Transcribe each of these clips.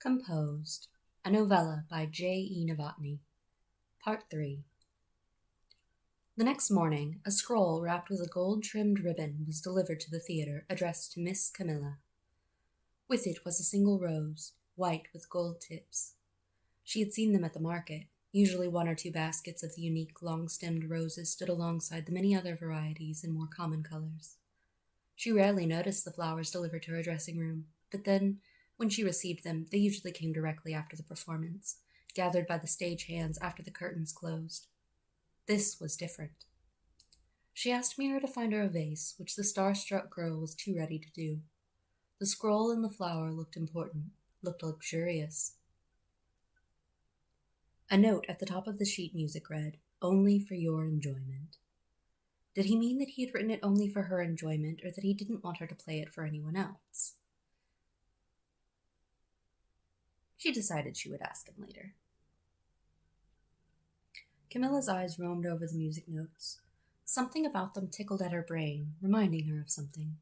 Composed, a novella by J.E. Novotny. Part 3. The next morning, a scroll wrapped with a gold-trimmed ribbon was delivered to the theatre, addressed to Miss Camilla. With it was a single rose, white with gold tips. She had seen them at the market. Usually one or two baskets of the unique long-stemmed roses stood alongside the many other varieties in more common colors. She rarely noticed the flowers delivered to her dressing room, but then, when she received them, they usually came directly after the performance, gathered by the stage hands after the curtains closed. This was different. She asked Mira to find her a vase, which the star-struck girl was too ready to do. The scroll and the flower looked important, looked luxurious. A note at the top of the sheet music read, "Only for your enjoyment." Did he mean that he had written it only for her enjoyment, or that he didn't want her to play it for anyone else? She decided she would ask him later. Camilla's eyes roamed over the music notes. Something about them tickled at her brain, reminding her of something.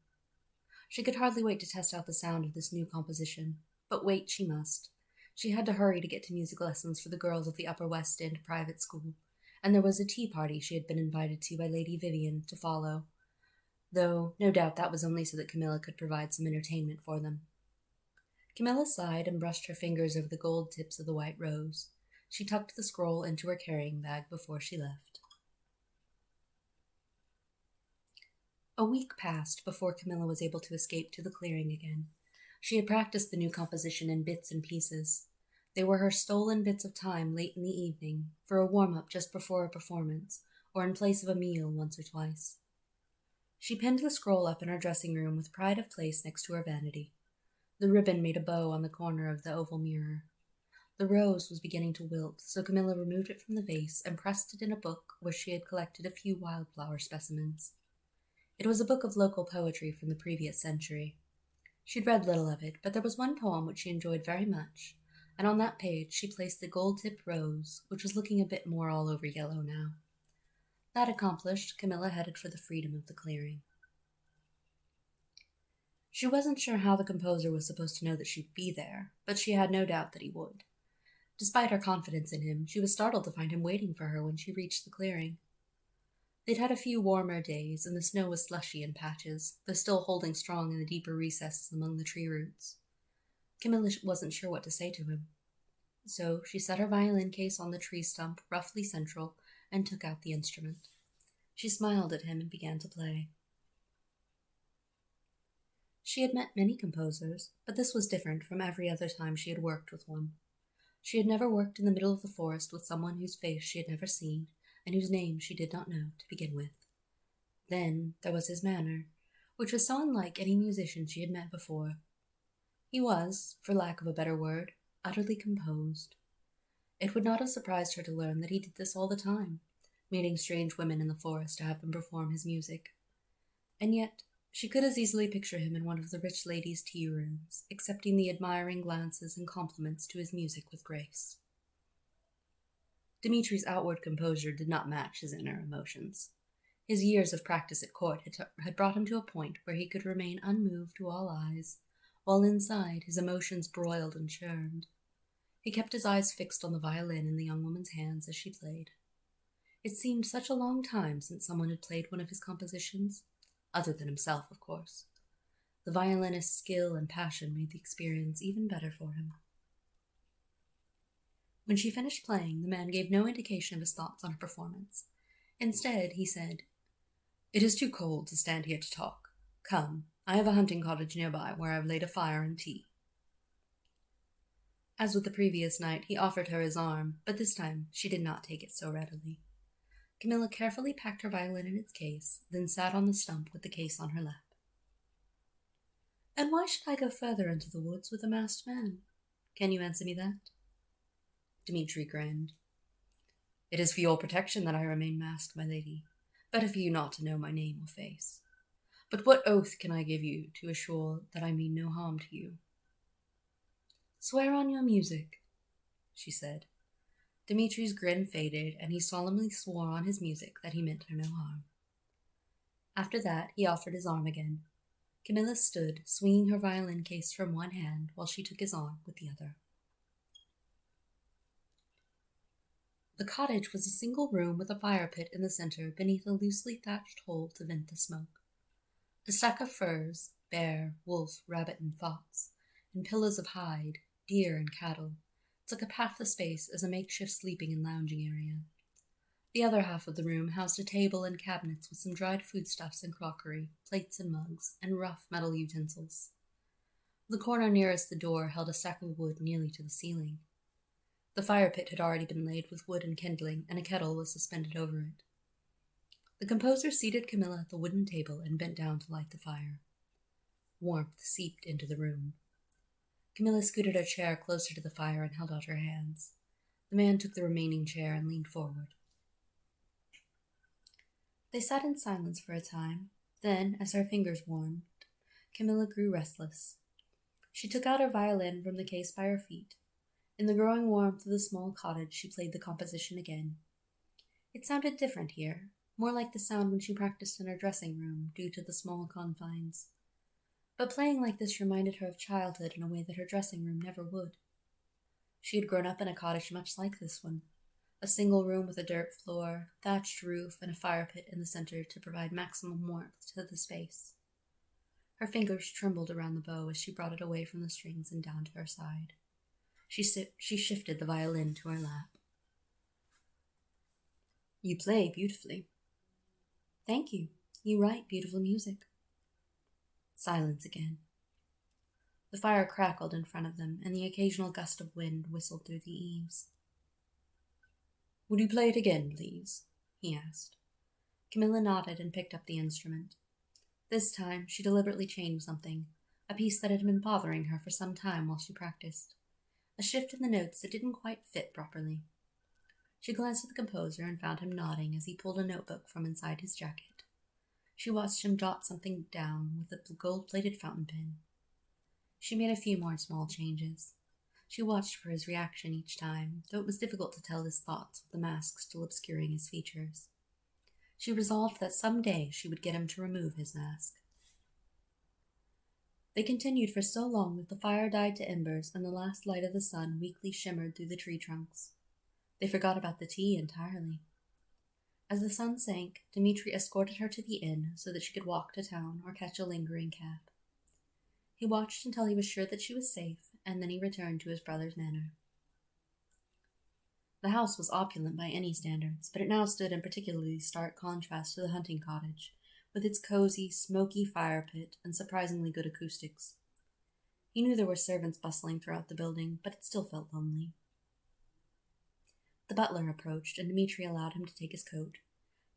She could hardly wait to test out the sound of this new composition, but wait she must. She had to hurry to get to music lessons for the girls of the Upper West End private school, and there was a tea party she had been invited to by Lady Vivian to follow, though no doubt that was only so that Camilla could provide some entertainment for them. Camilla sighed and brushed her fingers over the gold tips of the white rose. She tucked the scroll into her carrying bag before she left. A week passed before Camilla was able to escape to the clearing again. She had practiced the new composition in bits and pieces. They were her stolen bits of time late in the evening, for a warm-up just before a performance, or in place of a meal once or twice. She pinned the scroll up in her dressing room with pride of place next to her vanity. The ribbon made a bow on the corner of the oval mirror. The rose was beginning to wilt, so Camilla removed it from the vase and pressed it in a book where she had collected a few wildflower specimens. It was a book of local poetry from the previous century. She'd read little of it, but there was one poem which she enjoyed very much, and on that page she placed the gold-tipped rose, which was looking a bit more all over yellow now. That accomplished, Camilla headed for the freedom of the clearing. She wasn't sure how the composer was supposed to know that she'd be there, but she had no doubt that he would. Despite her confidence in him, she was startled to find him waiting for her when she reached the clearing. They'd had a few warmer days, and the snow was slushy in patches, though still holding strong in the deeper recesses among the tree roots. Camilla wasn't sure what to say to him. So she set her violin case on the tree stump, roughly central, and took out the instrument. She smiled at him and began to play. She had met many composers, but this was different from every other time she had worked with one. She had never worked in the middle of the forest with someone whose face she had never seen, and whose name she did not know to begin with. Then there was his manner, which was so unlike any musician she had met before. He was, for lack of a better word, utterly composed. It would not have surprised her to learn that he did this all the time, meeting strange women in the forest to have them perform his music. And yet, she could as easily picture him in one of the rich ladies' tea rooms, accepting the admiring glances and compliments to his music with grace. Dmitri's outward composure did not match his inner emotions. His years of practice at court had brought him to a point where he could remain unmoved to all eyes, while inside his emotions broiled and churned. He kept his eyes fixed on the violin in the young woman's hands as she played. It seemed such a long time since someone had played one of his compositions, other than himself, of course. The violinist's skill and passion made the experience even better for him. When she finished playing, the man gave no indication of his thoughts on her performance. Instead, he said, "It is too cold to stand here to talk. Come, I have a hunting cottage nearby where I have laid a fire and tea." As with the previous night, he offered her his arm, but this time she did not take it so readily. Camilla carefully packed her violin in its case, then sat on the stump with the case on her lap. "And why should I go further into the woods with a masked man? Can you answer me that?" Dmitri grinned. "It is for your protection that I remain masked, my lady. Better for you not to know my name or face. But what oath can I give you to assure that I mean no harm to you?" "Swear on your music," she said. Dmitri's grin faded, and he solemnly swore on his music that he meant her no harm. After that, he offered his arm again. Camilla stood, swinging her violin case from one hand while she took his arm with the other. The cottage was a single room with a fire pit in the center beneath a loosely thatched hole to vent the smoke. A stack of furs, bear, wolf, rabbit, and fox, and pillows of hide, deer, and cattle, took up half the space as a makeshift sleeping and lounging area. The other half of the room housed a table and cabinets with some dried foodstuffs and crockery, plates and mugs, and rough metal utensils. The corner nearest the door held a stack of wood nearly to the ceiling. The fire pit had already been laid with wood and kindling, and a kettle was suspended over it. The composer seated Camilla at the wooden table and bent down to light the fire. Warmth seeped into the room. Camilla scooted her chair closer to the fire and held out her hands. The man took the remaining chair and leaned forward. They sat in silence for a time. Then, as her fingers warmed, Camilla grew restless. She took out her violin from the case by her feet. In the growing warmth of the small cottage, she played the composition again. It sounded different here, more like the sound when she practiced in her dressing room, due to the small confines. But playing like this reminded her of childhood in a way that her dressing room never would. She had grown up in a cottage much like this one, a single room with a dirt floor, thatched roof, and a fire pit in the center to provide maximum warmth to the space. Her fingers trembled around the bow as she brought it away from the strings and down to her side. She shifted the violin to her lap. "You play beautifully." "Thank you. You write beautiful music." Silence again. The fire crackled in front of them, and the occasional gust of wind whistled through the eaves. "Would you play it again, please?" he asked. Camilla nodded and picked up the instrument. This time, she deliberately changed something, a piece that had been bothering her for some time while she practiced. A shift in the notes that didn't quite fit properly. She glanced at the composer and found him nodding as he pulled a notebook from inside his jacket. She watched him jot something down with a gold-plated fountain pen. She made a few more small changes. She watched for his reaction each time, though it was difficult to tell his thoughts with the mask still obscuring his features. She resolved that some day she would get him to remove his mask. They continued for so long that the fire died to embers and the last light of the sun weakly shimmered through the tree trunks. They forgot about the tea entirely. As the sun sank, Dmitri escorted her to the inn so that she could walk to town or catch a lingering cab. He watched until he was sure that she was safe, and then he returned to his brother's manor. The house was opulent by any standards, but it now stood in particularly stark contrast to the hunting cottage, with its cozy, smoky fire pit and surprisingly good acoustics. He knew there were servants bustling throughout the building, but it still felt lonely. The butler approached, and Dmitri allowed him to take his coat.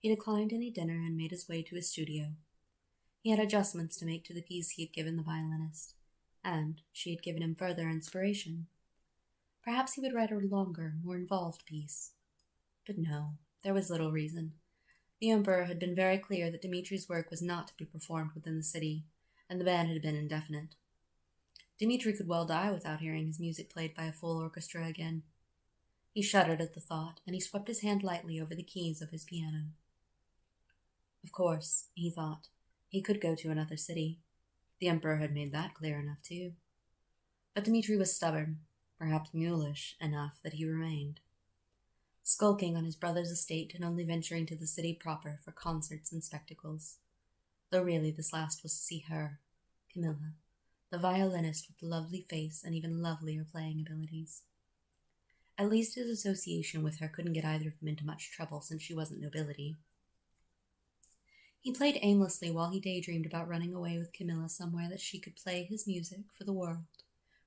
He declined any dinner and made his way to his studio. He had adjustments to make to the piece he had given the violinist, and she had given him further inspiration. Perhaps he would write a longer, more involved piece. But no, there was little reason. The Emperor had been very clear that Dmitri's work was not to be performed within the city, and the ban had been indefinite. Dmitri could well die without hearing his music played by a full orchestra again. He shuddered at the thought, and he swept his hand lightly over the keys of his piano. Of course, he thought, he could go to another city. The Emperor had made that clear enough, too. But Dmitri was stubborn, perhaps mulish enough that he remained, skulking on his brother's estate and only venturing to the city proper for concerts and spectacles, though really this last was to see her, Camilla, the violinist with the lovely face and even lovelier playing abilities. At least his association with her couldn't get either of them into much trouble since she wasn't nobility. He played aimlessly while he daydreamed about running away with Camilla somewhere that she could play his music for the world,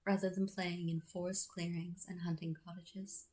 rather than playing in forest clearings and hunting cottages.